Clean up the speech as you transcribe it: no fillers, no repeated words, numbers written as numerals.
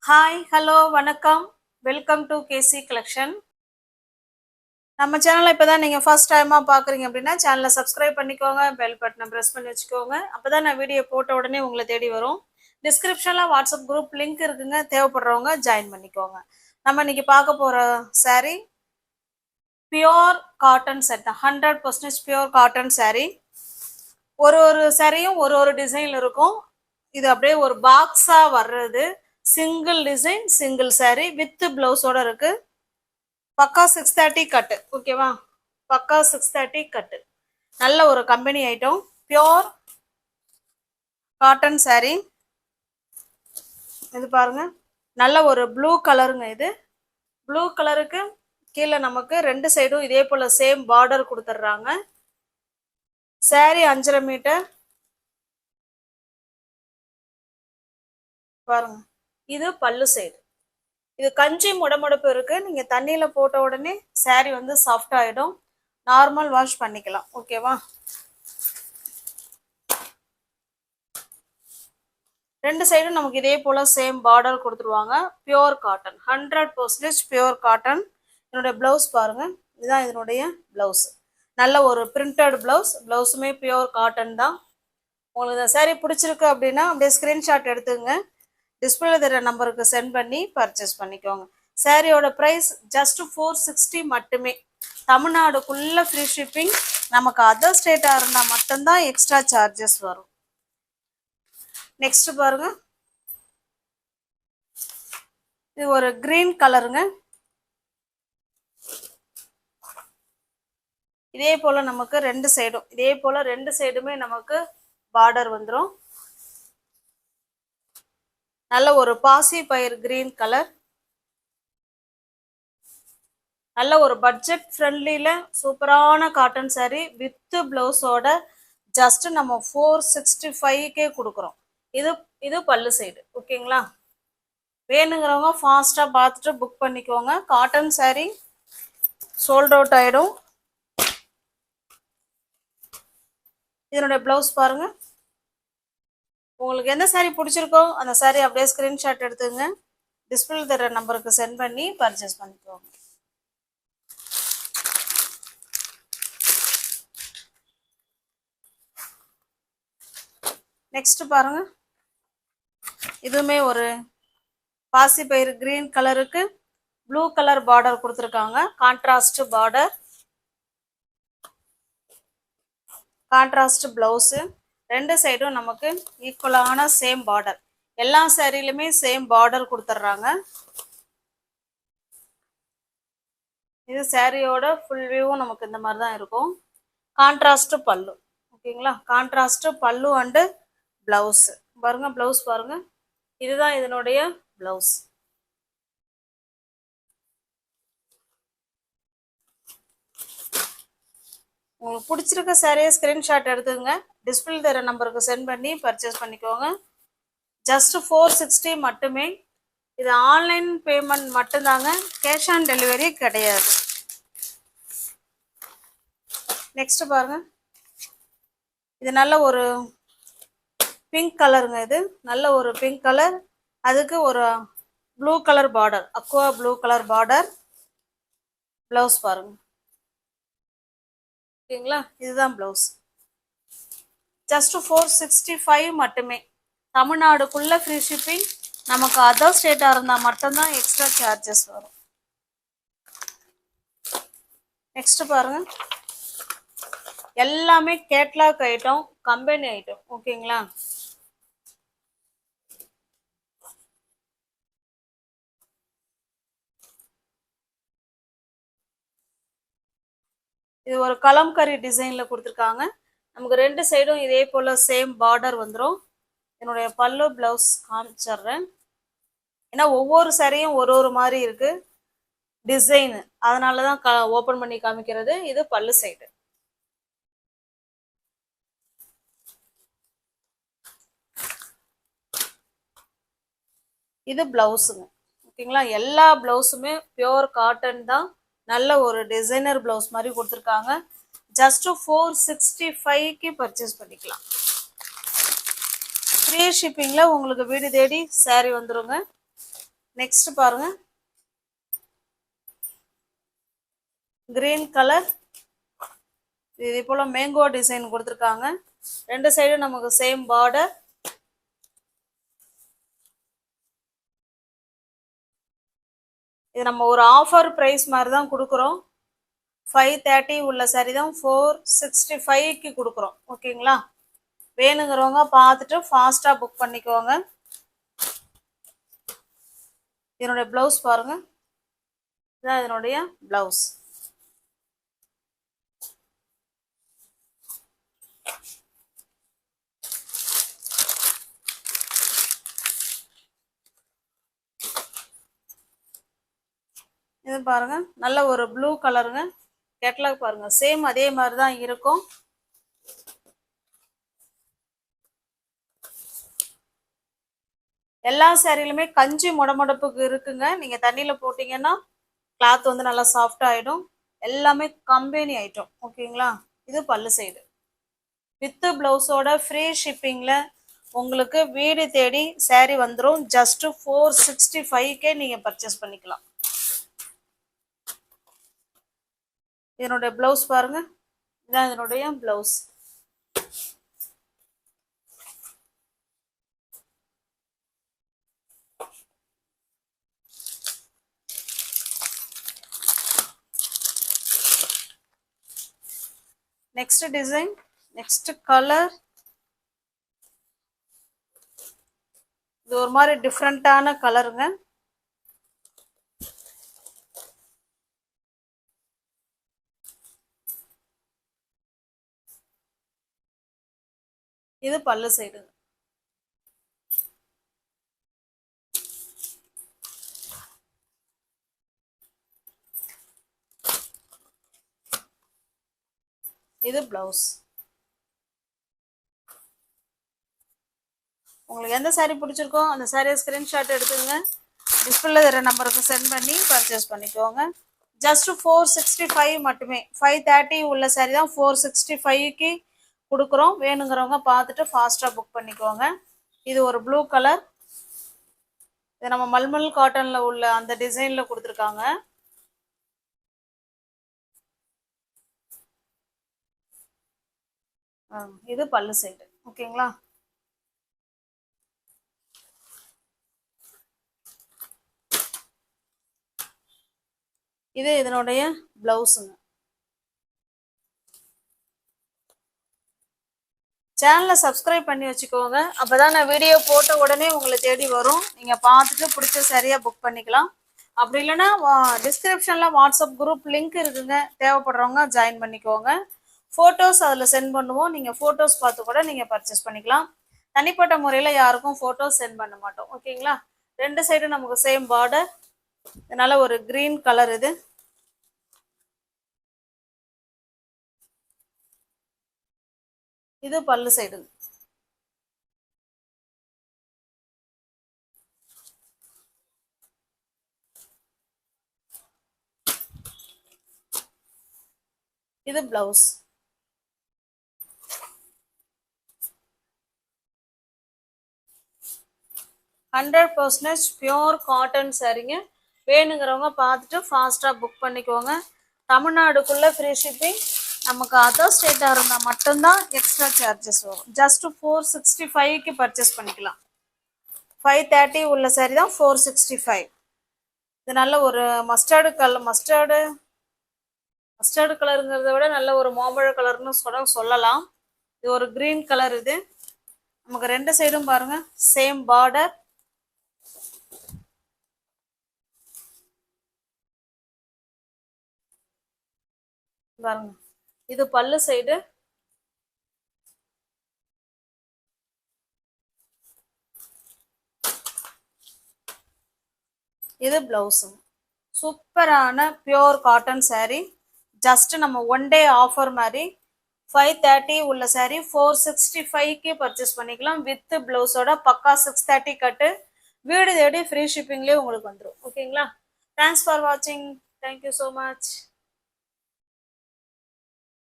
Hi hello வணக்கம். Welcome to KC collection. நம்ம சேனலை இப்போ தான் நீங்கள் ஃபர்ஸ்ட் டைமாக பார்க்குறீங்க அப்படின்னா சேனலை சப்ஸ்கிரைப் பண்ணிக்கோங்க, பெல் பட்டனை ப்ரெஸ் பண்ணி வச்சுக்கோங்க. அப்போ தான் நான் வீடியோ போட்ட உடனே உங்களை தேடி வரும். டிஸ்கிரிப்ஷனில் வாட்ஸ்அப் குரூப் லிங்க் இருக்குங்க, தேவைப்படுறவங்க ஜாயின் பண்ணிக்கோங்க. நம்ம இன்னைக்கு பார்க்க போகிற saree pure cotton set, 100% pure cotton saree. ஒரு சாரியும் ஒரு டிசைன் இருக்கும். இது அப்படியே ஒரு பாக்ஸா வர்றது, single design single saree with பிளவுஸோட இருக்கு. பக்கா 630 கட்டு, ஓகேவா? பக்கா 630 கட்டு, நல்ல ஒரு company item, pure cotton saree. இது பாருங்க, நல்ல ஒரு ப்ளூ கலருங்க. இது ப்ளூ கலருக்கு கீழே நமக்கு ரெண்டு சைடும் இதே போல சேம் பார்டர் கொடுத்துட்றாங்க. saree 5.5 மீட்டர் பாருங்க. இது பல்லு சைடு. இது கஞ்சி முடமுடப்பு இருக்கு. நீங்க தண்ணியில போட்ட உடனே saree வந்து சாஃப்ட் ஆயிடும். நார்மல் வாஷ் பண்ணிக்கலாம், ஓகேவா? ரெண்டு சைடும் நமக்கு இதே போல சேம் பார்டர் கொடுத்துருவாங்க. Pure cotton, 100% pure cotton. என்னுடைய பிளவுஸ் பாருங்க, இதுதான் இதனுடைய பிளவுஸ். நல்ல ஒரு பிரிண்டட் பிளவுஸ். பிளவுஸுமே பியோர் காட்டன் தான். உங்களுக்கு இந்த saree பிடிச்சிருக்கு அப்படின்னா அப்படியே ஸ்கிரீன்ஷாட் எடுத்துங்க, டிஸ்பிளேல தர நம்பருக்கு சென்ட் பண்ணி பர்ச்சேஸ் பண்ணிக்கோங்க. சாரியோட ப்ரைஸ் ஜஸ்ட் 460 மட்டுமே. தமிழ்நாடுக்குள்ள ஃப்ரீ ஷிப்பிங். நமக்கு அதர் ஸ்டேட்டாக இருந்தால் மட்டும்தான் எக்ஸ்ட்ரா சார்ஜஸ் வரும். நெக்ஸ்ட் பாருங்க, இது ஒரு கிரீன் கலருங்க. இதே போல நமக்கு ரெண்டு சைடும் இதே போல ரெண்டு சைடுமே நமக்கு பார்டர் வந்துடும். நல்ல ஒரு பாசி பயிர் கிரீன் கலர். நல்ல ஒரு பட்ஜெட் ஃப்ரெண்ட்லியில சூப்பரான காட்டன் saree வித் பிளவுஸோட ஜஸ்ட் நம்ம 465 கொடுக்குறோம். இது பல்லு சைடு, ஓகேங்களா? வேணுங்கிறவங்க ஃபாஸ்டா பார்த்துட்டு புக் பண்ணிக்கோங்க. காட்டன் saree சோல்ட் அவுட் ஆயிடும். இதனுடைய பிளவுஸ் பாருங்க. உங்களுக்கு எந்த saree பிடிச்சிருக்கோ அந்த saree அப்படியே ஸ்கிரீன்ஷாட் எடுத்துங்க, டிஸ்பிளே தர நம்பருக்கு சென்ட் பண்ணி பர்ச்சேஸ் பண்ணிக்கோங்க. நெக்ஸ்ட் பாருங்க, இதுவுமே ஒரு பாசி பயிர் கிரீன் கலருக்கு ப்ளூ கலர் பார்டர் கொடுத்துருக்காங்க. Contrast border, contrast blouse. ரெண்டு சைடும் நமக்கு ஈக்குவலான சேம் பார்டர். எல்லா சாரிலுமே சேம் பார்டர் கொடுத்துட்றாங்க. இது சாரியோட ஃபுல் வியூவும் நமக்கு இந்த மாதிரி தான் இருக்கும். கான்ட்ராஸ்ட் பல்லு, ஓகேங்களா? கான்ட்ராஸ்ட் பல்லு அண்டு பிளவுஸ் பாருங்க. பிளவுஸ் பாருங்க, இதுதான் இதனுடைய பிளவுஸ். உங்களுக்கு பிடிச்சிருக்க சாரியை ஸ்கிரீன்ஷாட் எடுத்துங்க, டிஸ்பிளே தர நம்பருக்கு சென்ட் பண்ணி பர்ச்சேஸ் பண்ணிக்கோங்க. ஜஸ்ட் 460 மட்டுமே. இது ஆன்லைன் பேமெண்ட் மட்டும்தாங்க, கேஷ் ஆன் டெலிவரி கிடையாது. நெக்ஸ்ட் பாருங்க, இது நல்ல ஒரு பிங்க் கலருங்க. இது நல்ல ஒரு பிங்க் கலர், அதுக்கு ஒரு blue colour border, Aqua blue colour border. Blouse பாருங்க, ஓகேங்களா? இதுதான் பிளவுஸ். ஜஸ்ட் 465 மட்டுமே. தமிழ்நாடுக்குள்ள ஃப்ரீ ஷிப்பிங். நமக்கு அதர் ஸ்டேட்டாக இருந்தால் மட்டும்தான் எக்ஸ்ட்ரா சார்ஜஸ் வரும். நெக்ஸ்ட் பாருங்க, எல்லாமே கேட்லாக் ஐட்டம், கம்பெனி ஐட்டம், ஓகேங்களா? இது ஒரு கலம்கரி டிசைன்ல கொடுத்துருக்காங்க. நமக்கு ரெண்டு சைடும் இதே போல சேம் பார்டர் வந்துடும். என்னுடைய பல்லு பிளவுஸ் காமிச்சிடுறேன். ஏன்னா ஒவ்வொரு சாரியும் ஒரு மாதிரி இருக்கு டிசைன், அதனாலதான் ஓபன் பண்ணி காமிக்கிறது. இது பல்லு சைடு. இது பிளவுஸுங்க, ஓகேங்களா? எல்லா பிளவுஸுமே பியோர் காட்டன் தான். நல்ல ஒரு டிசைனர் பிளவுஸ் மாதிரி கொடுத்துருக்காங்க. ஜஸ்ட் 465 பர்ச்சேஸ் பண்ணிக்கலாம். ஃப்ரீ ஷிப்பிங்ல உங்களுக்கு வீடு தேடி saree வந்துருங்க. நெக்ஸ்ட் பாருங்க, கிரீன் கலர். இதே போல மேங்கோ டிசைன் கொடுத்துருக்காங்க. ரெண்டு சைடும் நமக்கு சேம் பார்டர். இது நம்ம ஒரு ஆஃபர் ப்ரைஸ் மாதிரி தான் கொடுக்குறோம். 530 உள்ள சாரி தான் 465க்கு கொடுக்குறோம். ஓகேங்களா? வேணுங்கிறவங்க பார்த்துட்டு ஃபாஸ்ட்டாக புக் பண்ணிக்கோங்க. இதனுடைய ப்ளவுஸ் பாருங்க, இதான் இதனுடைய ப்ளவுஸ். இது பாருங்க, நல்ல ஒரு ப்ளூ கலருங்க. கேட்லாக் பாருங்க, சேம் அதே மாதிரி தான் இருக்கும். எல்லா சேரீலுமே கஞ்சி முடமுடப்புக்கு இருக்குங்க. நீங்க தண்ணியில போட்டீங்கன்னா கிளாத் வந்து நல்லா சாஃப்ட் ஆயிடும். எல்லாமே கம்பெனி ஐட்டம். ஓகேங்களா? இது பல்லு சைடு வித் பிளவுஸோட ஃப்ரீ ஷிப்பிங்ல உங்களுக்கு வீடு தேடி சேரீ வந்துடும். ஜஸ்ட் 465க்கே நீங்க பர்ச்சேஸ் பண்ணிக்கலாம். இதனுடைய பிளவுஸ் பாருங்க, இதான் இதனுடைய blouse. Next design, next colour. இது ஒரு மாதிரி டிஃப்ரெண்டான கலருங்க. இது பல்லு சைடு. இது பிளவுஸ். உங்களுக்கு எந்த சாரீ பிடிச்சிருக்கோ அந்த சாரியை ஸ்கிரீன்ஷாட் எடுத்துங்க. டிஸ்பிளேல தர நம்பருக்கு சென்ட் பண்ணி பர்ச்சேஸ் பண்ணிக்கோங்க. ஜஸ்ட் 465 மட்டுமே. 530 உள்ள சாரி தான் 465க்கு கொடுக்குறோம். வேணுங்கிறவங்க பார்த்துட்டு ஃபாஸ்ட்டாக புக் பண்ணிக்கோங்க. இது ஒரு ப்ளூ கலர். இது நம்ம மல்மல் காட்டனில் உள்ள அந்த டிசைனில் கொடுத்துருக்காங்க. இது பல்லு சைடு. ஓகேங்களா? இது இதனுடைய பிளவுஸுங்க. சேனலை சப்ஸ்கிரைப் பண்ணி வச்சுக்கோங்க. அப்போதான் நான் வீடியோ போட்ட உடனே உங்களை தேடி வரும். நீங்கள் பார்த்துட்டு பிடிச்ச சரியாக புக் பண்ணிக்கலாம். அப்படி இல்லைன்னா டிஸ்கிரிப்ஷனில் வாட்ஸ்அப் குரூப் லிங்க் இருக்குங்க. தேவைப்படுறவங்க ஜாயின் பண்ணிக்கோங்க. ஃபோட்டோஸ் அதில் சென்ட் பண்ணுவோம். நீங்கள் ஃபோட்டோஸ் பார்த்து கூட நீங்கள் பர்ச்சேஸ் பண்ணிக்கலாம். தனிப்பட்ட முறையில் யாருக்கும் ஃபோட்டோஸ் சென்ட் பண்ண மாட்டோம். ஓகேங்களா? ரெண்டு சைடும் நமக்கு சேம் பார்டர். இதனால ஒரு கிரீன் கலர். இது பல்லு சைடு. இது blouse. Hundred percentage pure cotton சாரீங்க. வேணுங்கிறவங்க பார்த்துட்டு ஃபாஸ்ட்டாக புக் பண்ணிக்கோங்க. தமிழ்நாடுக்குள்ளே ஃப்ரீ ஷிப்பிங். நமக்கு அதர் ஸ்டேட்டாக இருந்தால் மட்டும்தான் எக்ஸ்ட்ரா சார்ஜஸ் வரும். ஜஸ்ட் 465க்கு பர்ச்சேஸ் பண்ணிக்கலாம். 530 உள்ள சாரி தான் 465. இது நல்ல ஒரு மஸ்டர்டு கலர். மஸ்டர்டு கலருங்கிறத விட நல்ல ஒரு மாம்பழ கலர்னு சொல்லலாம். இது ஒரு கிரீன் கலர். இது நமக்கு ரெண்டு சைடும் பாருங்க சேம் பார்டர். பாருங்க, இது பல்லு சைடு. இது பிளவுஸ். சூப்பரான பியோர் காட்டன் சாரீ. ஜஸ்ட் நம்ம ஒன் டே ஆஃபர் மாதிரி 530 உள்ள சாரீ 465க்கு பர்ச்சேஸ் பண்ணிக்கலாம். வித் பிளவுஸோட பக்கா 630 கட்டு. வீடு தேடி ஃப்ரீ ஷிப்பிங்லேயே உங்களுக்கு வந்துடும். ஓகேங்களா? தேங்க்ஸ் ஃபார் வாட்சிங். Thank you so much.